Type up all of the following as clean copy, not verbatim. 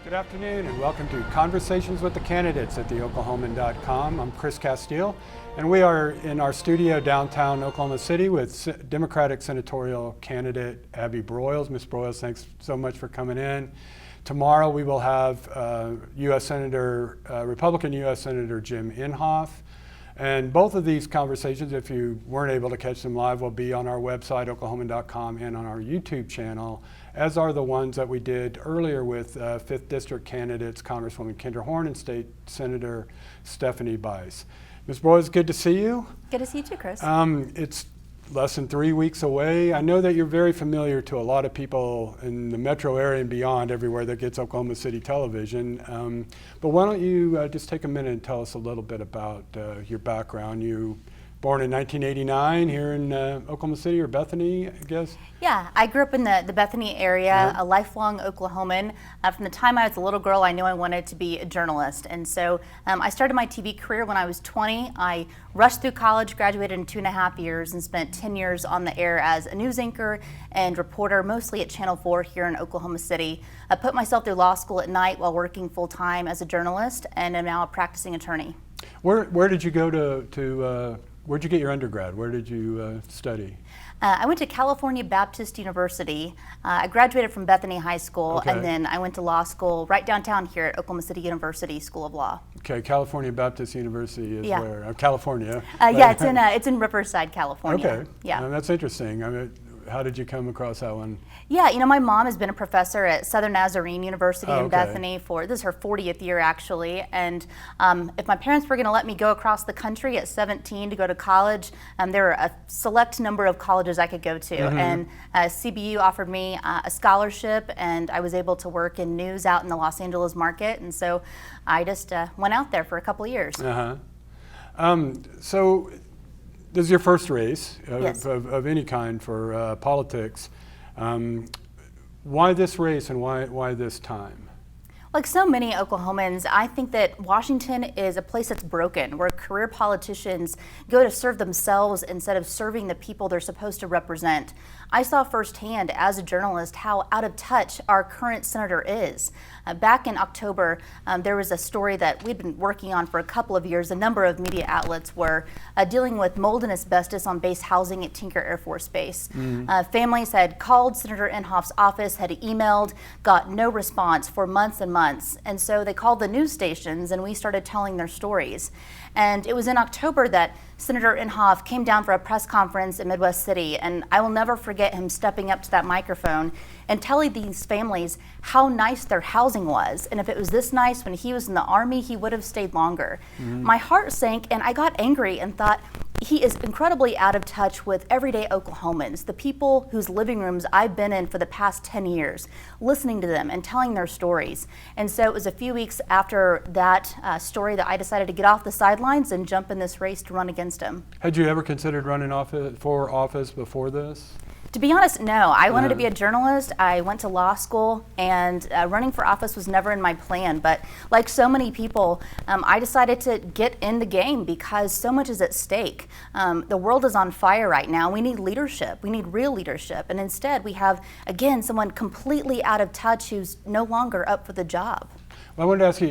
Good afternoon and welcome to Conversations with the Candidates at Oklahoman.com. I'm Chris Casteel and we are in our studio downtown Oklahoma City with Democratic senatorial candidate Abby Broyles. Ms. Broyles, thanks so much for coming in. Tomorrow we will have Republican U.S. Senator Jim Inhofe. And both of these conversations, if you weren't able to catch them live, will be on our website, Oklahoman.com, and on our YouTube channel, as are the ones that we did earlier with 5th District candidates, Congresswoman Kendra Horn and State Senator Stephanie Bice. Ms. Broyles, good to see you. Good to see you too, Chris. It's less than 3 weeks away. I know that you're very familiar to a lot of people in the metro area and beyond, everywhere that gets Oklahoma City television. But why don't you just take a minute and tell us a little bit about your background. You born in 1989 here in Oklahoma City, or Bethany, I guess? Yeah, I grew up in the Bethany area, a lifelong Oklahoman. From the time I was a little girl, I knew I wanted to be a journalist. And so I started my TV career when I was 20. I rushed through college, graduated in 2.5 years, and spent 10 years on the air as a news anchor and reporter, mostly at Channel 4 here in Oklahoma City. I put myself through law school at night while working full-time as a journalist, and am now a practicing attorney. Where did you go to where'd you get your undergrad? Where did you study? I went to California Baptist University. I graduated from Bethany High School, and then I went to law school right downtown here at Oklahoma City University School of Law. Okay, California Baptist University is where? California. Yeah, it's in Riverside, California. Okay, yeah, that's interesting. I mean, how did you come across that one? Yeah, you know, my mom has been a professor at Southern Nazarene University in Bethany this is her 40th year actually. And if my parents were going to let me go across the country at 17 to go to college, there were a select number of colleges I could go to. And CBU offered me a scholarship, and I was able to work in news out in the Los Angeles market. And so I just went out there for a couple of years. So this is your first race Yes. of any kind for politics. Why this race and why this time? Like so many Oklahomans, I think that Washington is a place that's broken, where career politicians go to serve themselves instead of serving the people they're supposed to represent. I saw firsthand as a journalist how out of touch our current senator is. Back in October, there was a story that we'd been working on for a couple of years. A number of media outlets were dealing with mold and asbestos on base housing at Tinker Air Force Base. Families had called Senator Inhofe's office, had emailed, got no response for months and months. And so they called the news stations, and we started telling their stories. And it was in October that Senator Inhofe came down for a press conference in Midwest City, and I will never forget him stepping up to that microphone and telling these families how nice their housing was. And if it was this nice when he was in the Army, he would have stayed longer. My heart sank, and I got angry and thought, he is incredibly out of touch with everyday Oklahomans, the people whose living rooms I've been in for the past 10 years, listening to them and telling their stories. And so it was a few weeks after that story that I decided to get off the sidelines and jump in this race to run against him. Had you ever considered running for office before this? To be honest, no. I wanted to be a journalist. I went to law school, and running for office was never in my plan. But like so many people, I decided to get in the game because so much is at stake. The world is on fire right now. We need leadership. We need real leadership. And instead, we have, again, someone completely out of touch who's no longer up for the job. Well, I wanted to ask you,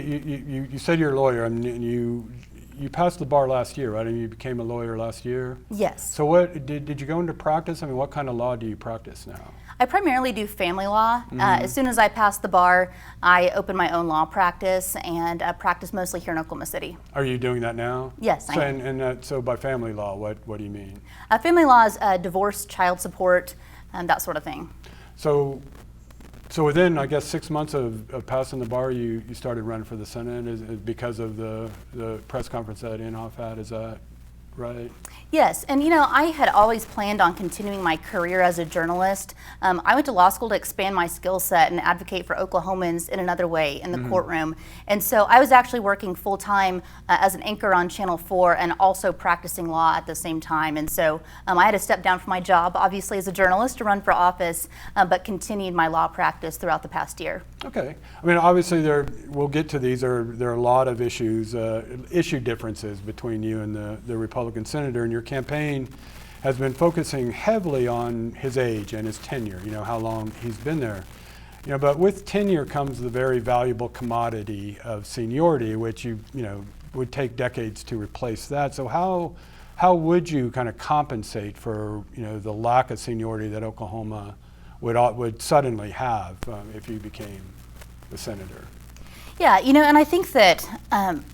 you said you're a lawyer, and you passed the bar last year, right? And you became a lawyer last year? Yes. So what did you go into practice? I mean, what kind of law do you practice now? I primarily do family law. As soon as I passed the bar, I opened my own law practice and practice mostly here in Oklahoma City. Are you doing that now? Yes, I am. And so by family law, what do you mean? Family law is divorce, child support, and that sort of thing. So within, I guess, 6 months of passing the bar, you started running for the Senate is because of the press conference that Inhofe had, is that right? Yes, and you know, I had always planned on continuing my career as a journalist. I went to law school to expand my skill set and advocate for Oklahomans in another way in the courtroom. And so I was actually working full-time as an anchor on Channel 4 and also practicing law at the same time. And so I had to step down from my job, obviously as a journalist, to run for office, but continued my law practice throughout the past year. Okay. I mean, obviously we'll get to these. There are a lot of issue differences between you and the Republican senator, and your campaign has been focusing heavily on his age and his tenure, you know, how long he's been there. But with tenure comes the very valuable commodity of seniority, which would take decades to replace that. So how would you kind of compensate for the lack of seniority that Oklahoma would suddenly have if you became the senator? Yeah, and I think that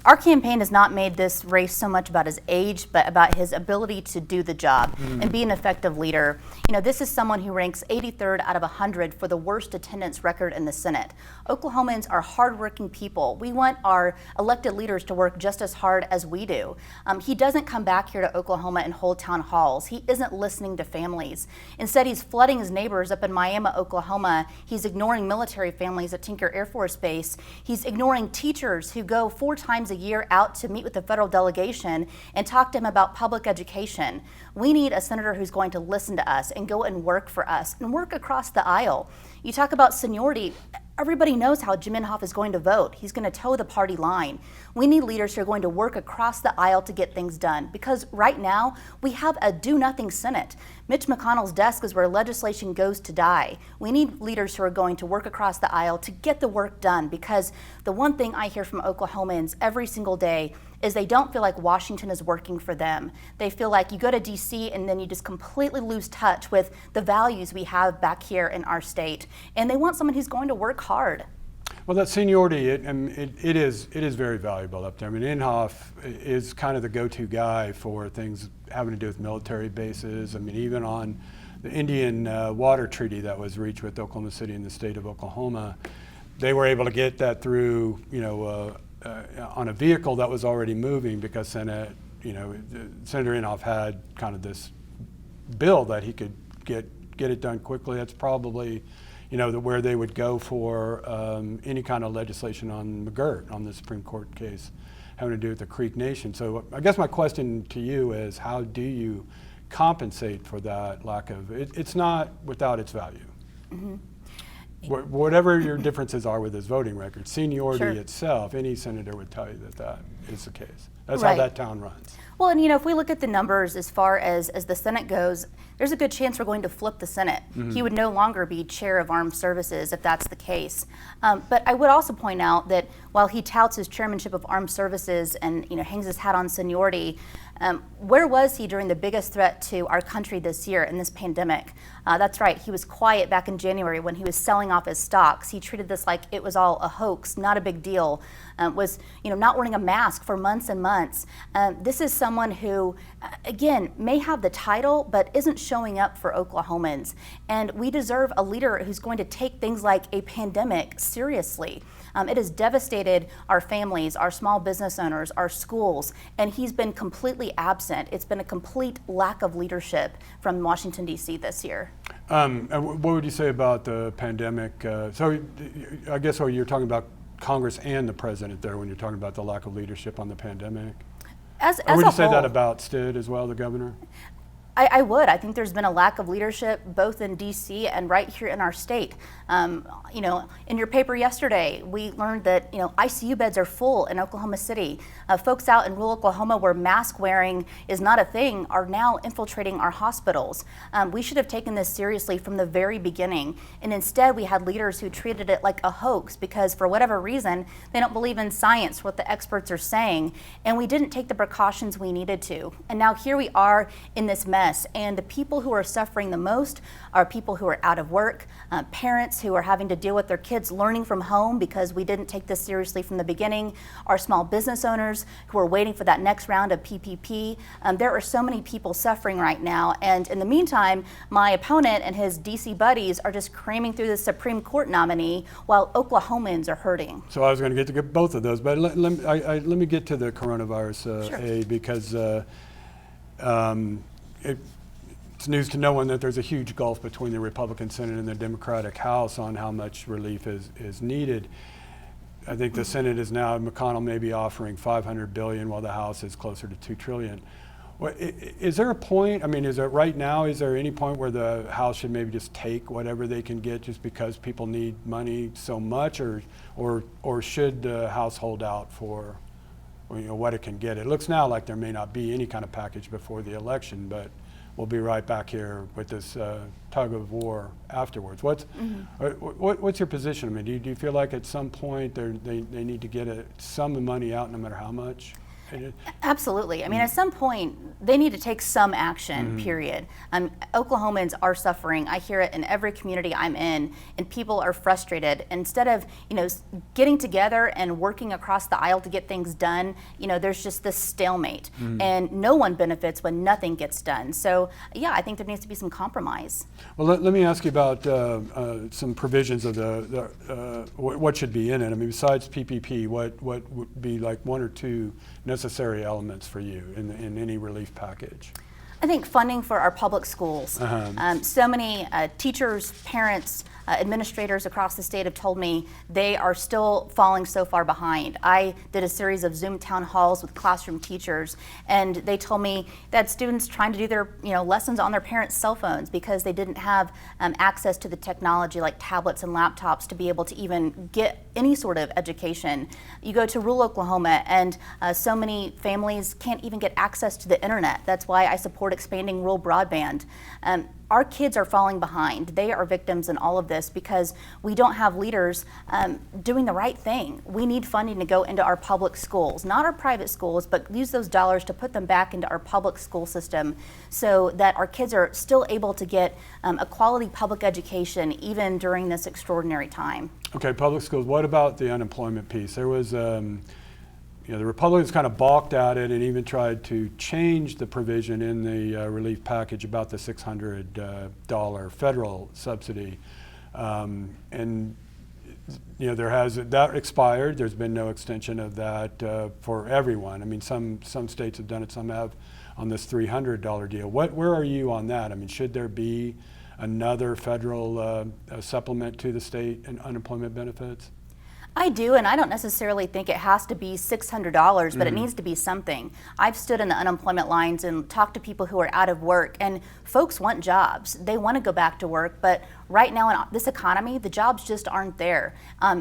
our campaign has not made this race so much about his age, but about his ability to do the job and be an effective leader. This is someone who ranks 83rd out of 100 for the worst attendance record in the Senate. Oklahomans are hardworking people. We want our elected leaders to work just as hard as we do. He doesn't come back here to Oklahoma and hold town halls. He isn't listening to families. Instead, he's flooding his neighbors up in Miami, Oklahoma. He's ignoring military families at Tinker Air Force Base. He's ignoring teachers who go 4 times a year out to meet with the federal delegation and talk to him about public education. We need a senator who's going to listen to us and go and work for us and work across the aisle. You talk about seniority. Everybody knows how Jim Inhofe is going to vote. He's going to toe the party line. We need leaders who are going to work across the aisle to get things done, because right now we have a do-nothing Senate. Mitch McConnell's desk is where legislation goes to die. We need leaders who are going to work across the aisle to get the work done, because the one thing I hear from Oklahomans every single day is they don't feel like Washington is working for them. They feel like you go to DC and then you just completely lose touch with the values we have back here in our state. And they want someone who's going to work hard. Well, that seniority, it is very valuable up there. Inhofe is kind of the go-to guy for things having to do with military bases. Even on the Indian water treaty that was reached with Oklahoma City and the state of Oklahoma, they were able to get that through, on a vehicle that was already moving, because Senator Inhofe had kind of this bill that he could get it done quickly. That's probably, where they would go for any kind of legislation on McGirt, on the Supreme Court case having to do with the Creek Nation. So I guess my question to you is, how do you compensate for that lack of, it's not without its value. Mm-hmm. Whatever your differences are with his voting record, seniority itself, any senator would tell you that is the case. That's how that town runs. Well, and if we look at the numbers as far as the Senate goes, there's a good chance we're going to flip the Senate. Mm-hmm. He would no longer be chair of Armed Services if that's the case. But I would also point out that while he touts his chairmanship of Armed Services and hangs his hat on seniority, where was he during the biggest threat to our country this year in this pandemic? That's right, he was quiet back in January when he was selling off his stocks. He treated this like it was all a hoax, not a big deal. Was not wearing a mask for months and months. This is someone who, again, may have the title but isn't showing up for Oklahomans. And we deserve a leader who's going to take things like a pandemic seriously. It has devastated our families, our small business owners, our schools, and he's been completely absent. It's been a complete lack of leadership from Washington, D.C. this year. What would you say about the pandemic? So I guess you're talking about Congress and the president there when you're talking about the lack of leadership on the pandemic? Or would you say that about Stitt as well, the governor? I would. I think there's been a lack of leadership both in D.C. and right here in our state. In your paper yesterday, we learned that ICU beds are full in Oklahoma City. Folks out in rural Oklahoma where mask wearing is not a thing are now infiltrating our hospitals. We should have taken this seriously from the very beginning, and instead we had leaders who treated it like a hoax because for whatever reason they don't believe in science, what the experts are saying, and we didn't take the precautions we needed to. And now here we are in this mess. And the people who are suffering the most are people who are out of work, parents who are having to deal with their kids learning from home because we didn't take this seriously from the beginning, our small business owners who are waiting for that next round of PPP. There are so many people suffering right now. And in the meantime, my opponent and his DC buddies are just cramming through the Supreme Court nominee while Oklahomans are hurting. So I was going to get to both of those, but let me get to the coronavirus, because it's news to no one that there's a huge gulf between the Republican Senate and the Democratic House on how much relief is needed. I think the Senate is now, McConnell may be offering $500 billion while the House is closer to $2 trillion. Is there a point, is there any point where the House should maybe just take whatever they can get just because people need money so much, or should the House hold out for what it can get? It looks now like there may not be any kind of package before the election, but we'll be right back here with this tug of war afterwards. What's your position? I mean, do you feel like at some point they need to get some money out no matter how much? Absolutely. I mean, at some point, they need to take some action, period. Oklahomans are suffering. I hear it in every community I'm in, and people are frustrated. Instead of, getting together and working across the aisle to get things done, there's just this stalemate. And no one benefits when nothing gets done. So, yeah, I think there needs to be some compromise. Well, let me ask you about some provisions of what should be in it. I mean, besides PPP, what would be like one or two necessary elements for you in any relief package? I think funding for our public schools. So many teachers, parents, administrators across the state have told me they are still falling so far behind. I did a series of Zoom town halls with classroom teachers, and they told me that students trying to do their lessons on their parents' cell phones because they didn't have access to the technology like tablets and laptops to be able to even get any sort of education. You go to rural Oklahoma, and so many families can't even get access to the internet. That's why I support expanding rural broadband. Our kids are falling behind. They are victims in all of this because we don't have leaders doing the right thing. We need funding to go into our public schools, not our private schools, but use those dollars to put them back into our public school system so that our kids are still able to get a quality public education even during this extraordinary time. Okay, public schools. What about the unemployment piece? There was the Republicans kind of balked at it and even tried to change the provision in the relief package about the $600 federal subsidy. And that expired. There's been no extension of that for everyone. I mean, some states have done it, some have on this $300 deal. Where are you on that? I mean, should there be another federal supplement to the state and unemployment benefits? I do, and I don't necessarily think it has to be $600, but it needs to be something. I've stood in the unemployment lines and talked to people who are out of work, and folks want jobs. They want to go back to work, but right now in this economy, the jobs just aren't there.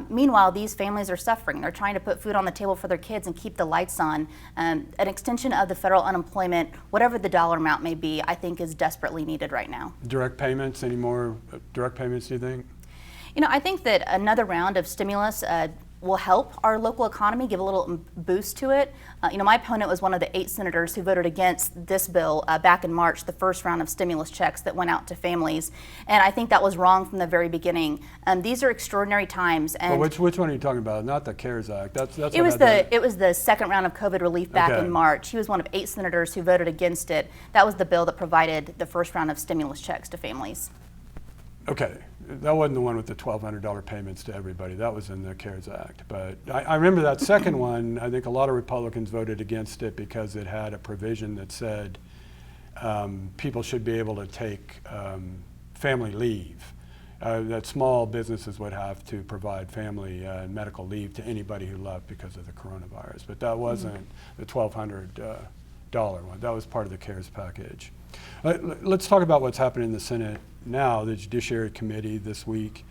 Meanwhile, these families are suffering. They're trying to put food on the table for their kids and keep the lights on. An extension of the federal unemployment, whatever the dollar amount may be, I think is desperately needed right now. Direct payments, any more direct payments, do you think? I think that another round of stimulus will help our local economy, give a little boost to it. My opponent was one of the 8 senators who voted against this bill back in March, the first round of stimulus checks that went out to families. And I think that was wrong from the very beginning. These are extraordinary times. And well, which one are you talking about? Not the CARES Act. It was the second round of COVID relief back in March. He was one of 8 senators who voted against it. That was the bill that provided the first round of stimulus checks to families. Okay, that wasn't the one with the $1,200 payments to everybody. That was in the CARES Act. But I remember that second one. I think a lot of Republicans voted against it because it had a provision that said people should be able to take family leave. That small businesses would have to provide family and medical leave to anybody who left because of the coronavirus. But that wasn't the $1,200 one. That was part of the CARES package. Let's talk about what's happening in the Senate now. The Judiciary Committee this week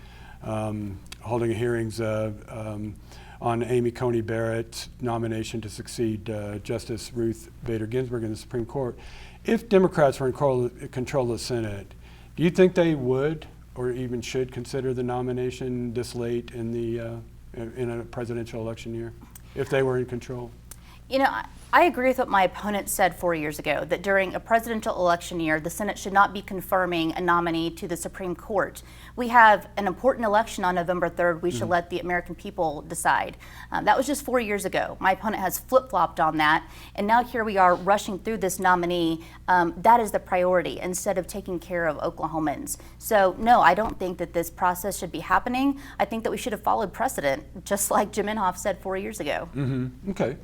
holding hearings on Amy Coney Barrett's nomination to succeed Justice Ruth Bader Ginsburg in the Supreme Court. If Democrats were in control of the Senate, do you think they would or even should consider the nomination this late in a presidential election year, if they were in control? I agree with what my opponent said 4 years ago, that during a presidential election year, the Senate should not be confirming a nominee to the Supreme Court. We have an important election on November 3rd. We should let the American people decide. That was just 4 years ago. My opponent has flip-flopped on that, and now here we are rushing through this nominee. That is the priority instead of taking care of Oklahomans. So no, I don't think that this process should be happening. I think that we should have followed precedent, just like Jim Inhofe said 4 years ago. Okay.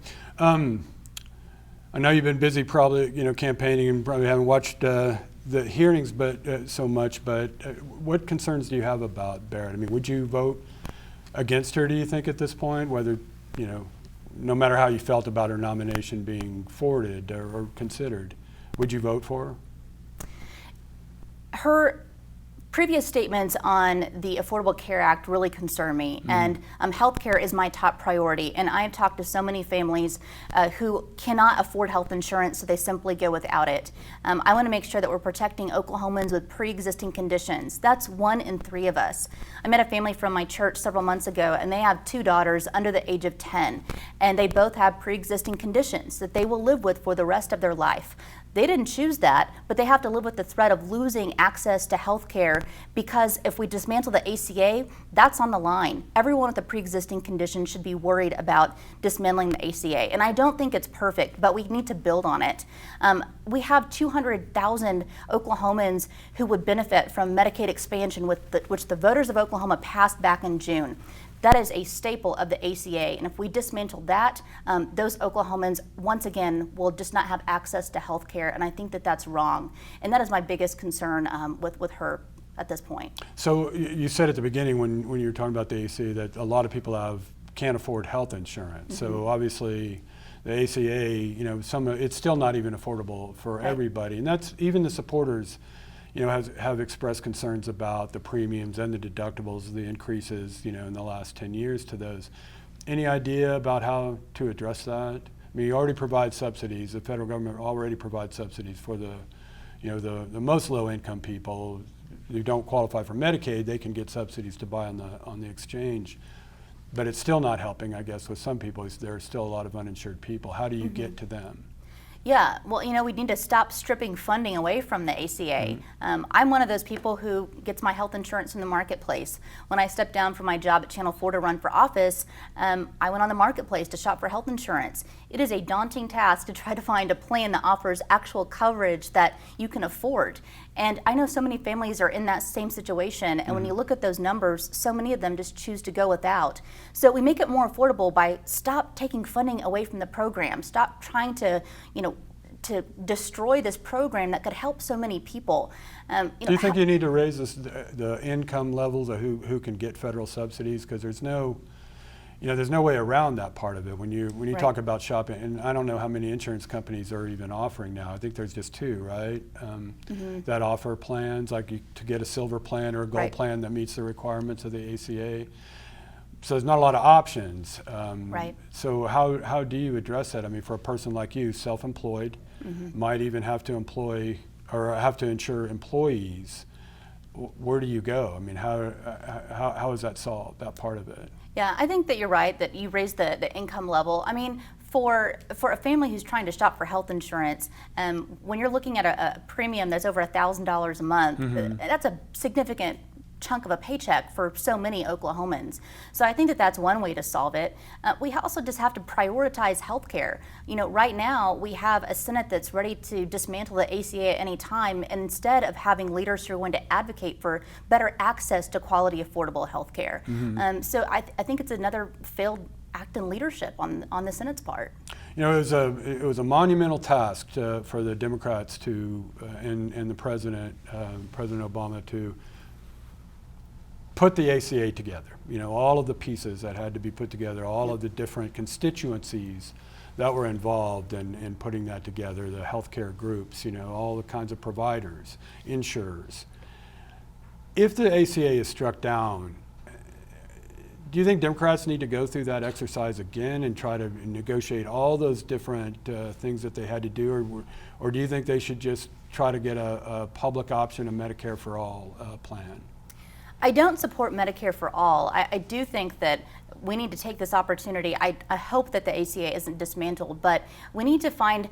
I know you've been busy probably, campaigning and probably haven't watched the hearings so much, but what concerns do you have about Barrett? I mean, would you vote against her, do you think, at this point, whether, no matter how you felt about her nomination being forwarded or considered, would you vote for her? Her previous statements on the Affordable Care Act really concern me, and healthcare is my top priority. And I have talked to so many families who cannot afford health insurance, so they simply go without it. I want to make sure that we're protecting Oklahomans with pre-existing conditions. That's 1 in 3 of us. I met a family from my church several months ago, and they have 2 daughters under the age of 10, and they both have pre-existing conditions that they will live with for the rest of their life. They didn't choose that, but they have to live with the threat of losing access to health care because if we dismantle the ACA, that's on the line. Everyone with a pre-existing condition should be worried about dismantling the ACA. And I don't think it's perfect, but we need to build on it. We have 200,000 Oklahomans who would benefit from Medicaid expansion, which the voters of Oklahoma passed back in June. That is a staple of the ACA, and if we dismantle that, those Oklahomans, once again, will just not have access to health care, and I think that that's wrong. And that is my biggest concern with her at this point. So you said at the beginning when you were talking about the ACA that a lot of people can't afford health insurance. So obviously the ACA, it's still not even affordable for everybody, and that's even the supporters have expressed concerns about the premiums and the deductibles, the increases, in the last 10 years to those. Any idea about how to address that? I mean, you already provide subsidies. The federal government already provides subsidies for the most low-income people who don't qualify for Medicaid. They can get subsidies to buy on the exchange, but it's still not helping. I guess with some people, there are still a lot of uninsured people. How do you get to them? Yeah, well, we need to stop stripping funding away from the ACA. I'm one of those people who gets my health insurance in the marketplace. When I stepped down from my job at Channel 4 to run for office, I went on the marketplace to shop for health insurance. It is a daunting task to try to find a plan that offers actual coverage that you can afford. And I know so many families are in that same situation, and when you look at those numbers, so many of them just choose to go without. So we make it more affordable by stop taking funding away from the program, stop trying to, to destroy this program that could help so many people. Do you think you need to raise the income levels of who can get federal subsidies? Because there's no way around that part of it. When you talk about shopping, and I don't know how many insurance companies are even offering now. I think there's just 2, right? That offer plans like to get a silver plan or a gold plan that meets the requirements of the ACA. So there's not a lot of options. So how do you address that? I mean, for a person like you, self-employed, might even have to employ or have to insure employees. Where do you go? I mean, how is that solved, that part of it? Yeah, I think that you're right that you raised the income level. I mean, for a family who's trying to shop for health insurance, when you're looking at a premium that's over $1,000 a month, that's a significant chunk of a paycheck for so many Oklahomans. So I think that that's one way to solve it. We also just have to prioritize healthcare. Right now we have a Senate that's ready to dismantle the ACA at any time, and instead of having leaders who are going to advocate for better access to quality, affordable healthcare. So I think it's another failed act in leadership on the Senate's part. It was a monumental task for the Democrats and the President Obama to put the ACA together. All of the pieces that had to be put together, all of the different constituencies that were involved in putting that together, the healthcare groups, all the kinds of providers, insurers. If the ACA is struck down, do you think Democrats need to go through that exercise again and try to negotiate all those different things that they had to do, or do you think they should just try to get a public option, a Medicare for all plan? I don't support Medicare for all. I do think that we need to take this opportunity. I hope that the ACA isn't dismantled, but we need to find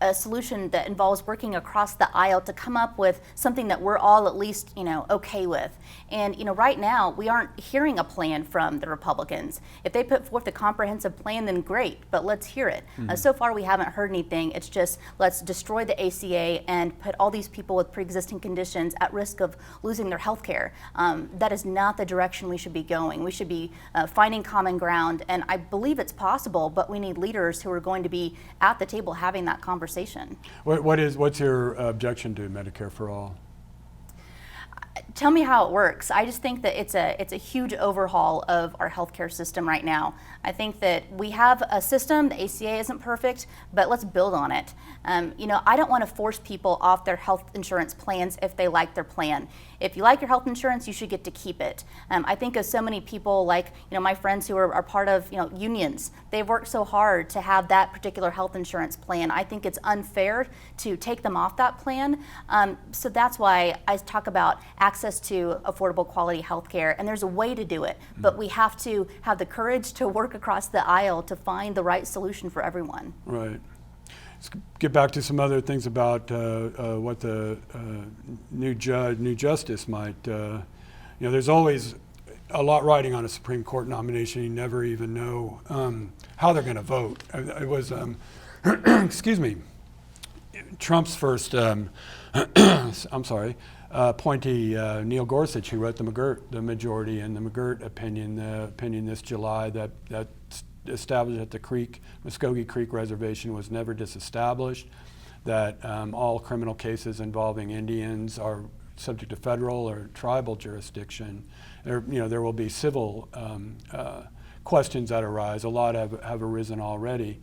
a solution that involves working across the aisle to come up with something that we're all at least, okay with. And, right now we aren't hearing a plan from the Republicans. If they put forth a comprehensive plan, then great, but let's hear it. So far we haven't heard anything. It's just let's destroy the ACA and put all these people with pre-existing conditions at risk of losing their health care. That is not the direction we should be going. We should be finding common ground, and I believe it's possible, but we need leaders who are going to be at the table having that conversation. What's your objection to Medicare for all? tell me how it works. I just think that it's a huge overhaul of our healthcare system right now. I think that we have a system, the ACA isn't perfect, but let's build on it. I don't want to force people off their health insurance plans if they like their plan. If you like your health insurance, you should get to keep it. I think of so many people like, my friends who are part of, unions. They've worked so hard to have that particular health insurance plan. I think it's unfair to take them off that plan. So that's why I talk about access to affordable quality health care, and there's a way to do it, but we have to have the courage to work across the aisle to find the right solution for everyone. Right. Let's get back to some other things about what the new justice might, there's always a lot riding on a Supreme Court nomination. You never even know how they're going to vote. It was, excuse me, Trump's first, appointee, Neil Gorsuch, who wrote the majority and the McGirt opinion, the opinion this July that established that the Muskogee Creek Reservation was never disestablished, that all criminal cases involving Indians are subject to federal or tribal jurisdiction. There will be civil questions that arise. A lot have arisen already.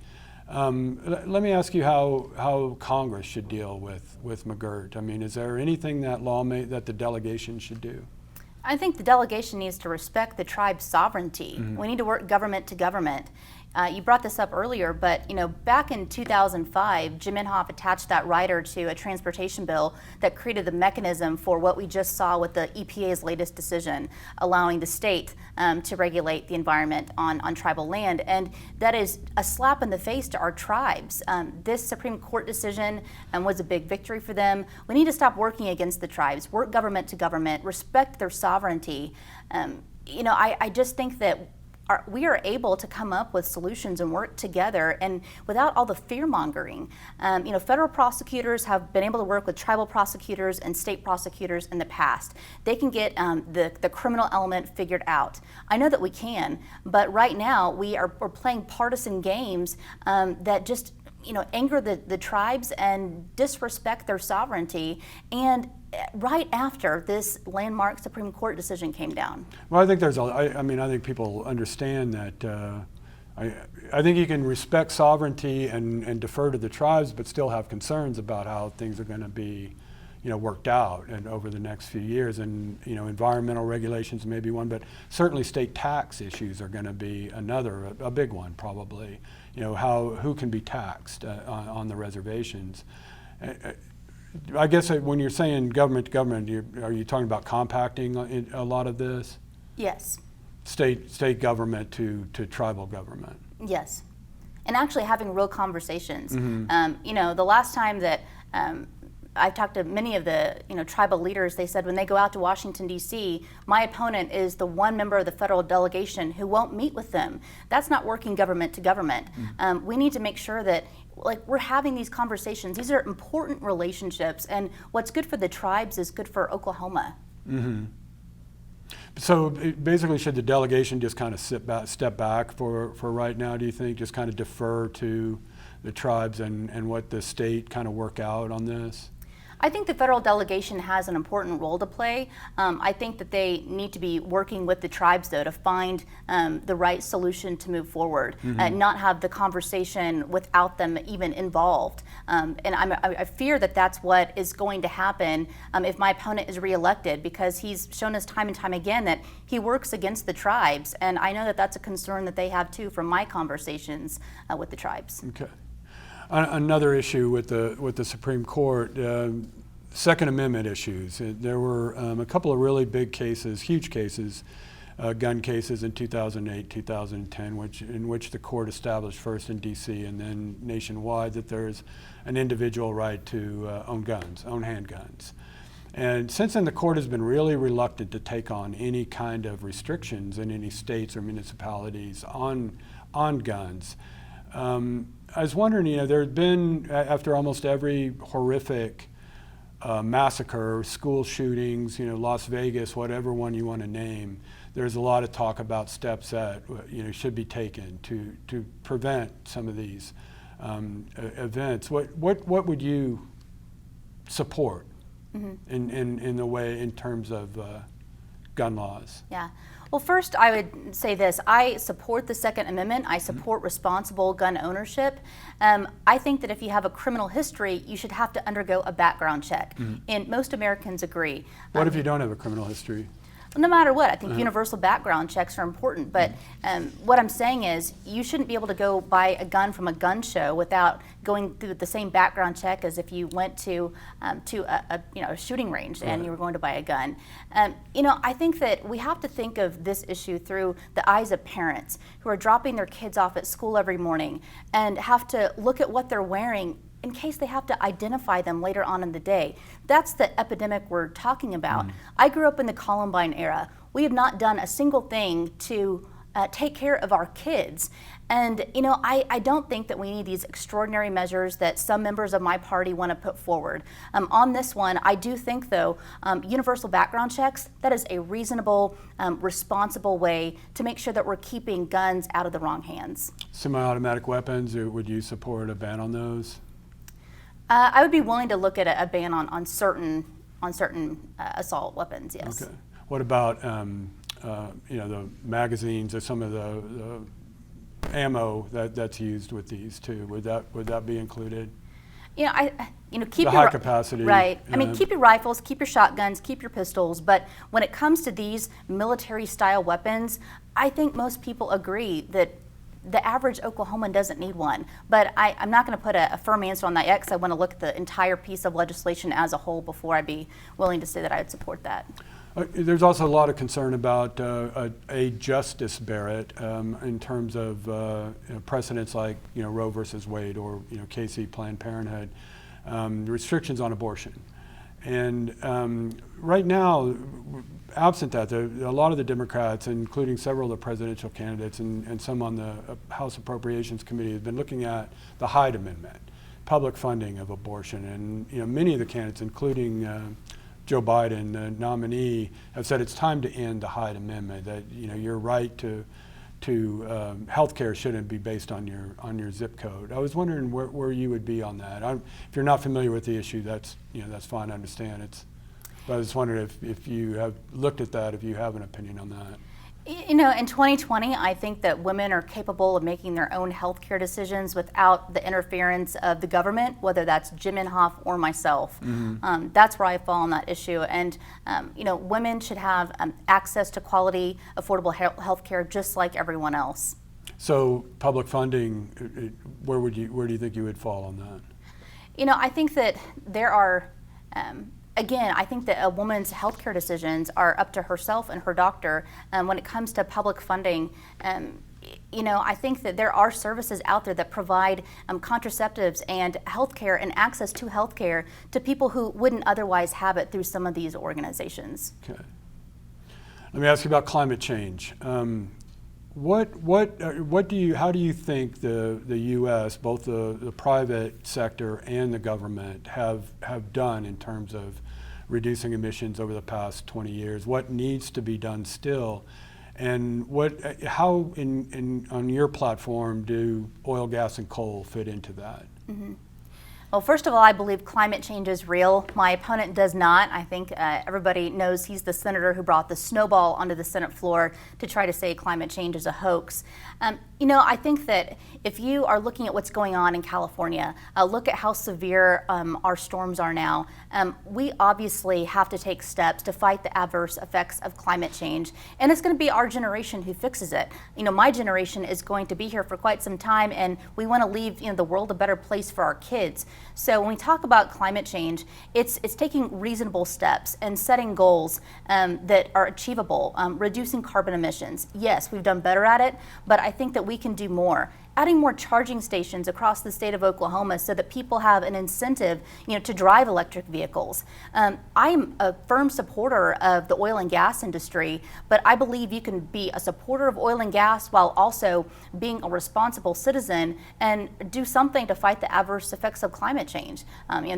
Let me ask you how Congress should deal with McGirt. I mean, is there anything that that the delegation should do? I think the delegation needs to respect the tribe's sovereignty. We need to work government to government. You brought this up earlier, but back in 2005, Jim Inhofe attached that rider to a transportation bill that created the mechanism for what we just saw with the EPA's latest decision, allowing the state to regulate the environment on tribal land. And that is a slap in the face to our tribes. This Supreme Court decision was a big victory for them. We need to stop working against the tribes, work government to government, respect their sovereignty. I just think that we are able to come up with solutions and work together, and without all the fear mongering. Federal prosecutors have been able to work with tribal prosecutors and state prosecutors in the past. They can get the criminal element figured out. I know that we can, but right now we're playing partisan games that just anger the tribes and disrespect their sovereignty. And right after this landmark Supreme Court decision came down. Well, I think I think people understand that. I think you can respect sovereignty and defer to the tribes, but still have concerns about how things are going to be, worked out and over the next few years. And environmental regulations may be one, but certainly state tax issues are going to be a big one probably. Who can be taxed on the reservations. I guess when you're saying government to government, are you talking about compacting a lot of this? Yes. State government to tribal government. Yes, and actually having real conversations. The last time that I've talked to many of the tribal leaders, they said when they go out to Washington, D.C., my opponent is the one member of the federal delegation who won't meet with them. That's not working government to government. We need to make sure that we're having these conversations. These are important relationships, and what's good for the tribes is good for Oklahoma. So basically, should the delegation just kind of step back for right now, do you think? Just kind of defer to the tribes and what the state kind of work out on this? I think the federal delegation has an important role to play. I think that they need to be working with the tribes, though, to find the right solution to move forward, and not have the conversation without them even involved. And I fear that that's what is going to happen if my opponent is reelected, because he's shown us time and time again that he works against the tribes. And I know that that's a concern that they have, too, from my conversations with the tribes. Okay. Another issue with the Supreme Court, Second Amendment issues. There were a couple of really big cases, huge cases, gun cases in 2008, 2010, in which the court established first in D.C. and then nationwide that there's an individual right to own handguns. And since then, the court has been really reluctant to take on any kind of restrictions in any states or municipalities on guns. I was wondering, there had been, after almost every horrific massacre, school shootings, Las Vegas, whatever one you want to name, there's a lot of talk about steps that should be taken to prevent some of these events. What would you support in the way in terms of gun laws? Yeah. Well, first, I would say this. I support the Second Amendment. I support responsible gun ownership. I think that if you have a criminal history, you should have to undergo a background check. And most Americans agree. What if you don't have a criminal history? No matter what, I think universal background checks are important. But what I'm saying is, you shouldn't be able to go buy a gun from a gun show without going through the same background check as if you went to a shooting range and you were going to buy a gun. I think that we have to think of this issue through the eyes of parents who are dropping their kids off at school every morning and have to look at what they're wearing in case they have to identify them later on in the day. That's the epidemic we're talking about. I grew up in the Columbine era. We have not done a single thing to take care of our kids. And I don't think that we need these extraordinary measures that some members of my party want to put forward. On this one, I do think, though, universal background checks, that is a reasonable, responsible way to make sure that we're keeping guns out of the wrong hands. Semi-automatic weapons, would you support a ban on those? I would be willing to look at a ban on certain assault weapons. Yes. Okay. What about the magazines or some of the ammo that's used with these too? Would that be included? Keep the your high capacity. Right. I mean, keep your rifles, keep your shotguns, keep your pistols. But when it comes to these military-style weapons, I think most people agree that the average Oklahoman doesn't need one. But I'm not going to put a firm answer on that yet, because I want to look at the entire piece of legislation as a whole before I'd be willing to say that I would support that. There's also a lot of concern about a Justice Barrett in terms of precedents like Roe versus Wade or Casey, Planned Parenthood, restrictions on abortion. And right now, absent that, a lot of the Democrats, including several of the presidential candidates and some on the House Appropriations Committee, have been looking at the Hyde Amendment, public funding of abortion. And many of the candidates, including Joe Biden, the nominee, have said it's time to end the Hyde Amendment, that your right to health care shouldn't be based on your zip code. I was wondering where you would be on that. If you're not familiar with the issue, that's fine, I understand. But I was wondering if you have looked at that, if you have an opinion on that. In 2020, I think that women are capable of making their own healthcare decisions without the interference of the government, whether that's Jim Inhofe or myself. That's where I fall on that issue. And women should have access to quality, affordable healthcare just like everyone else. So public funding, where do you think you would fall on that? I think that there are. Again, I think that a woman's healthcare decisions are up to herself and her doctor. When it comes to public funding, I think that there are services out there that provide contraceptives and healthcare and access to healthcare to people who wouldn't otherwise have it through some of these organizations. Okay. Let me ask you about climate change. How do you think the U.S., both the private sector and the government, have done in terms of reducing emissions over the past 20 years? What needs to be done still, and how on your platform do oil, gas, and coal fit into that? Well, first of all, I believe climate change is real. My opponent does not. I think everybody knows he's the senator who brought the snowball onto the Senate floor to try to say climate change is a hoax. I think that if you are looking at what's going on in California, look at how severe our storms are now. We obviously have to take steps to fight the adverse effects of climate change, and it's going to be our generation who fixes it. My generation is going to be here for quite some time, and we want to leave the world a better place for our kids. So when we talk about climate change, it's taking reasonable steps and setting goals that are achievable, reducing carbon emissions. Yes, we've done better at it, but I think that we can do more. Adding more charging stations across the state of Oklahoma so that people have an incentive, to drive electric vehicles. I'm a firm supporter of the oil and gas industry, but I believe you can be a supporter of oil and gas while also being a responsible citizen and do something to fight the adverse effects of climate change.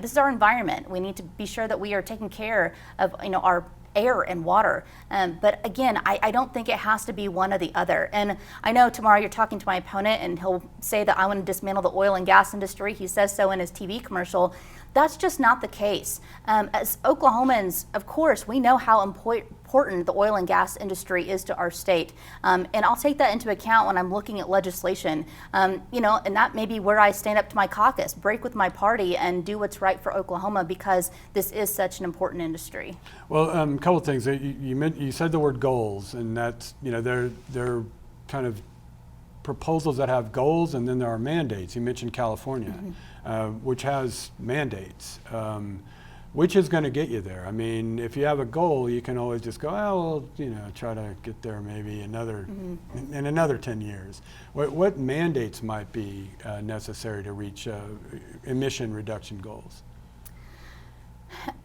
This is our environment. We need to be sure that we are taking care of, our air and water. But again, I don't think it has to be one or the other. And I know tomorrow you're talking to my opponent and he'll say that I want to dismantle the oil and gas industry. He says so in his TV commercial. That's just not the case. As Oklahomans, of course, we know how important the oil and gas industry is to our state. And I'll take that into account when I'm looking at legislation. And that may be where I stand up to my caucus, break with my party, and do what's right for Oklahoma, because this is such an important industry. Well, a couple of things. You said the word goals, and that's, they're kind of proposals that have goals, and then there are mandates. You mentioned California, which has mandates. Which is going to get you there? I mean, if you have a goal, you can always just go, try to get there maybe in another 10 years. What mandates might be necessary to reach emission reduction goals?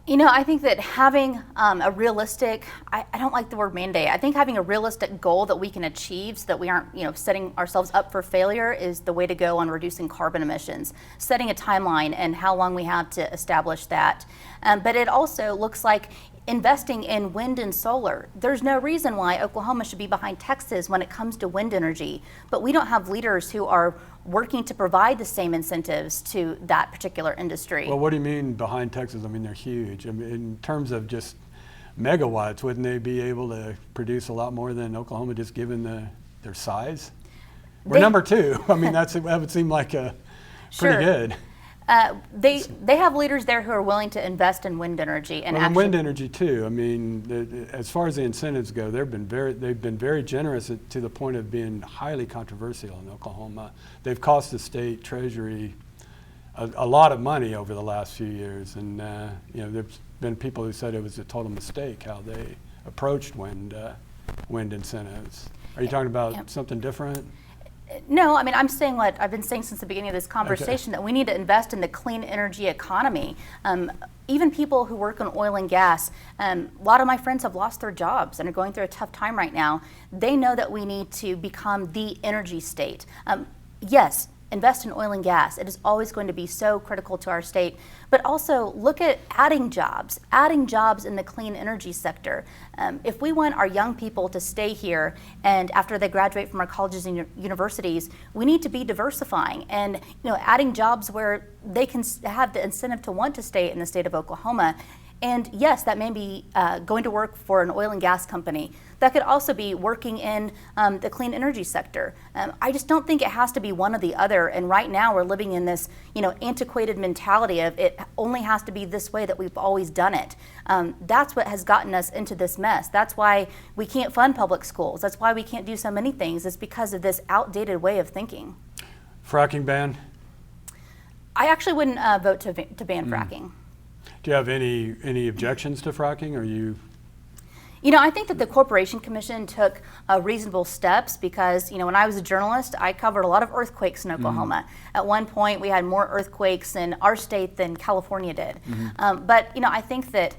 I think that having a realistic, I don't like the word mandate, I think having a realistic goal that we can achieve so that we aren't, setting ourselves up for failure is the way to go on reducing carbon emissions. Setting a timeline and how long we have to establish that. But it also looks like investing in wind and solar. There's no reason why Oklahoma should be behind Texas when it comes to wind energy, but we don't have leaders who are working to provide the same incentives to that particular industry. Well, what do you mean behind Texas? I mean, they're huge. I mean, in terms of just megawatts, wouldn't they be able to produce a lot more than Oklahoma just given their size? We're number 2. I mean, that would seem like pretty good. They have leaders there who are willing to invest in wind energy and wind energy too. I mean, as far as the incentives go, they've been very generous to the point of being highly controversial in Oklahoma. They've cost the state treasury a lot of money over the last few years, and there's been people who said it was a total mistake how they approached wind incentives. Are you talking about something different? No, I mean, I'm saying what I've been saying since the beginning of this conversation, that we need to invest in the clean energy economy. Even people who work on oil and gas, a lot of my friends have lost their jobs and are going through a tough time right now. They know that we need to become the energy state. Yes, invest in oil and gas. It is always going to be so critical to our state, but also look at adding jobs in the clean energy sector. If we want our young people to stay here and after they graduate from our colleges and universities, we need to be diversifying and adding jobs where they can have the incentive to want to stay in the state of Oklahoma. And yes, that may be going to work for an oil and gas company. That could also be working in the clean energy sector. I just don't think it has to be one or the other. And right now we're living in this, antiquated mentality of it only has to be this way that we've always done it. That's what has gotten us into this mess. That's why we can't fund public schools. That's why we can't do so many things. It's because of this outdated way of thinking. Fracking ban? I actually wouldn't vote to ban fracking. Do you have any objections to fracking? Are you? I think that the Corporation Commission took reasonable steps because, when I was a journalist, I covered a lot of earthquakes in Oklahoma. At one point, we had more earthquakes in our state than California did. But, I think that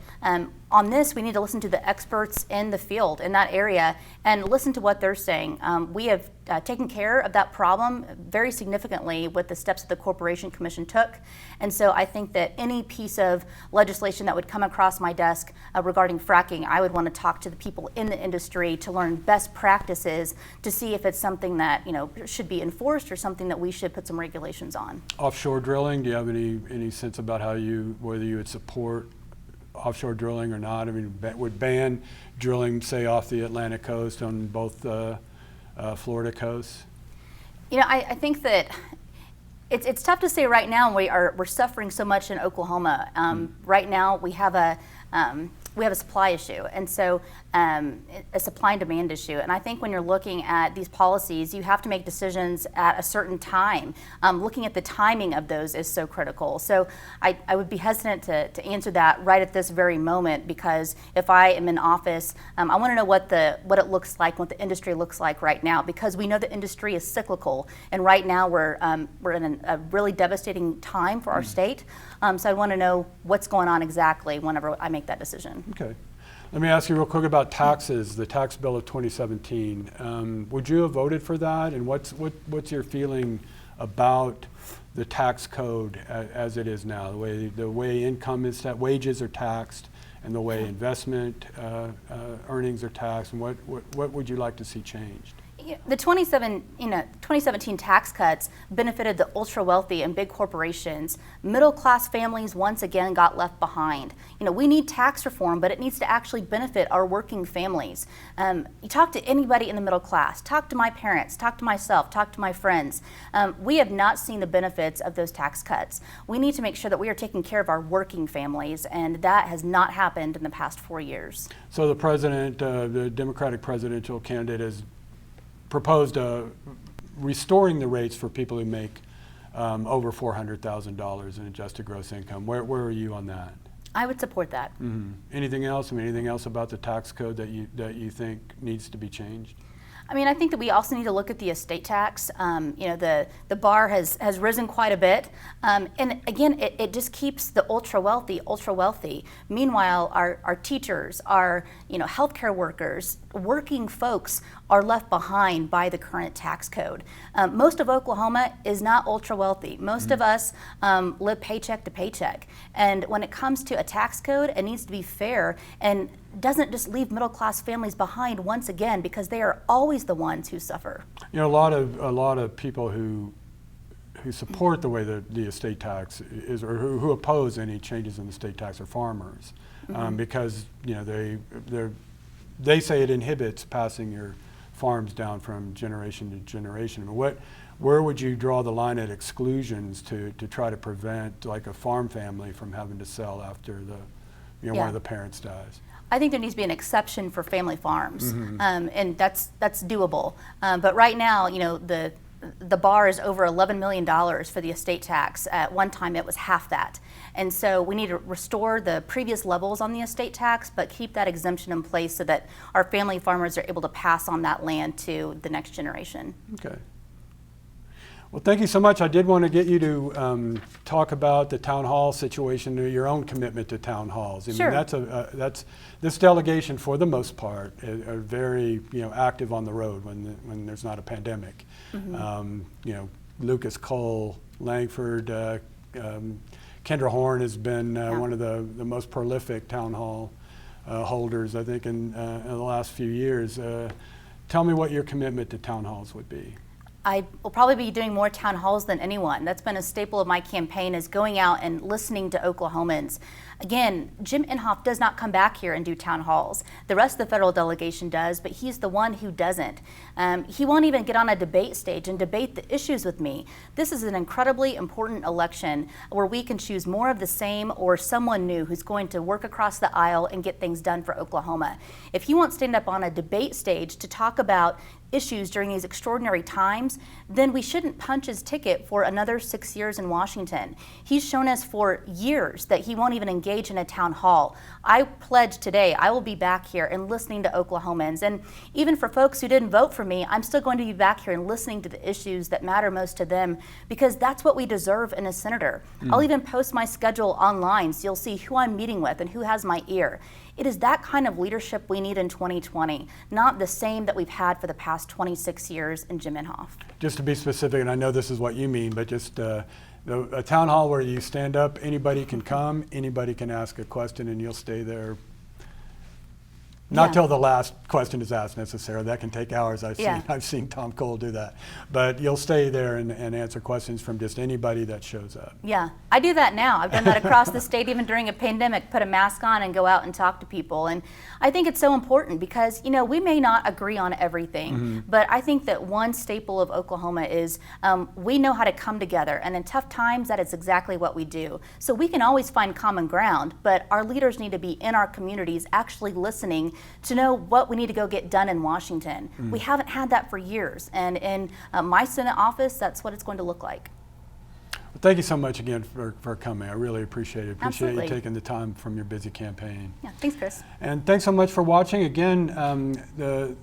on this, we need to listen to the experts in the field in that area and listen to what they're saying. We have taken care of that problem very significantly with the steps that the Corporation Commission took. And so I think that any piece of legislation that would come across my desk regarding fracking, I would want to talk to the people in the industry to learn best practices to see if it's something that should be enforced or something that we should put some regulations on. Offshore drilling, do you have any sense about whether you would support offshore drilling or not? I mean, would ban drilling, say, off the Atlantic coast on both Florida coasts? I think that it's tough to say right now. We're suffering so much in Oklahoma. Right now we have a supply issue, and so a supply and demand issue. And I think when you're looking at these policies, you have to make decisions at a certain time. Looking at the timing of those is so critical. So I would be hesitant to answer that right at this very moment, because if I am in office, I want to know what it looks like, what the industry looks like right now, because we know the industry is cyclical, and right now we're in a really devastating time for our state. So I want to know what's going on exactly whenever I make that decision. Okay. Let me ask you real quick about taxes, the tax bill of 2017. Would you have voted for that? And what's your feeling about the tax code as it is now, the way income is wages are taxed, and the way investment earnings are taxed, and what would you like to see changed? The 2017 tax cuts benefited the ultra wealthy and big corporations. Middle class families once again got left behind. We need tax reform, but it needs to actually benefit our working families. You talk to anybody in the middle class, talk to my parents, talk to myself, talk to my friends. We have not seen the benefits of those tax cuts. We need to make sure that we are taking care of our working families, and that has not happened in the past 4 years. So the president, the Democratic presidential candidate, has proposed restoring the rates for people who make over $400,000 in adjusted gross income. Where are you on that? I would support that. Mm-hmm. Anything else? Anything else about the tax code that you think needs to be changed? I think that we also need to look at the estate tax. The bar has risen quite a bit. And again, it just keeps the ultra wealthy. Meanwhile, our teachers, our healthcare workers, working folks are left behind by the current tax code. Most of Oklahoma is not ultra wealthy. Most of us live paycheck to paycheck. And when it comes to a tax code, it needs to be fair and doesn't just leave middle class families behind once again, because they are always the ones who suffer. A lot of people who support the way that the estate tax is, or who oppose any changes in the estate tax, are farmers, because they say it inhibits passing your farms down from generation to generation. Where would you draw the line at exclusions to try to prevent, like, a farm family from having to sell after one of the parents dies? I think there needs to be an exception for family farms, and that's doable. But right now, the bar is over $11 million for the estate tax. At one time, it was half that. And so we need to restore the previous levels on the estate tax, but keep that exemption in place so that our family farmers are able to pass on that land to the next generation. Okay. Well, thank you so much. I did want to get you to talk about the town hall situation, your own commitment to town halls. Sure. That's this delegation, for the most part, are very active on the road when there's not a pandemic. Lucas, Cole, Langford, Kendra Horn has been one of the most prolific town hall holders, I think, in the last few years. Tell me what your commitment to town halls would be. I will probably be doing more town halls than anyone. That's been a staple of my campaign, is going out and listening to Oklahomans. Again, Jim Inhofe does not come back here and do town halls. The rest of the federal delegation does, but he's the one who doesn't. He won't even get on a debate stage and debate the issues with me. This is an incredibly important election where we can choose more of the same or someone new who's going to work across the aisle and get things done for Oklahoma. If he won't stand up on a debate stage to talk about issues during these extraordinary times, then we shouldn't punch his ticket for another 6 years in Washington. He's shown us for years that he won't even engage in a town hall. I pledge today I will be back here and listening to Oklahomans. And even for folks who didn't vote for me, I'm still going to be back here and listening to the issues that matter most to them, because that's what we deserve in a senator. I'll even post my schedule online so you'll see who I'm meeting with and who has my ear. It is that kind of leadership we need in 2020, not the same that we've had for the past 26 years in Jim Inhofe. Just to be specific, and I know this is what you mean, but just a town hall where you stand up, anybody can come, anybody can ask a question, and you'll stay there. Not till the last question is asked necessarily. That can take hours. I've seen Tom Cole do that. But you'll stay there and answer questions from just anybody that shows up. Yeah, I do that now. I've done that across the state, even during a pandemic, put a mask on and go out and talk to people. And I think it's so important because, we may not agree on everything, but I think that one staple of Oklahoma is we know how to come together. And in tough times, that is exactly what we do. So we can always find common ground, but our leaders need to be in our communities actually listening to know what we need to go get done in Washington. We haven't had that for years, and in my Senate office, that's what it's going to look like. Well, thank you so much again for coming. I really appreciate it. Appreciate Absolutely. you taking the time from your busy campaign. Yeah, thanks, Chris. And thanks so much for watching. Again, the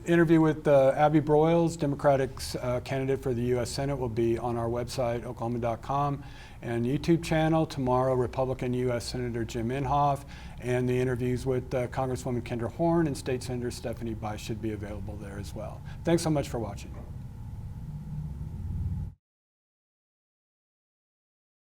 interview with Abby Broyles, Democratic candidate for the U.S. Senate, will be on our website, Oklahoman.com, and YouTube channel. Tomorrow, Republican U.S. Senator Jim Inhofe, and the interviews with Congresswoman Kendra Horn and State Senator Stephanie Bice should be available there as well. Thanks so much for watching.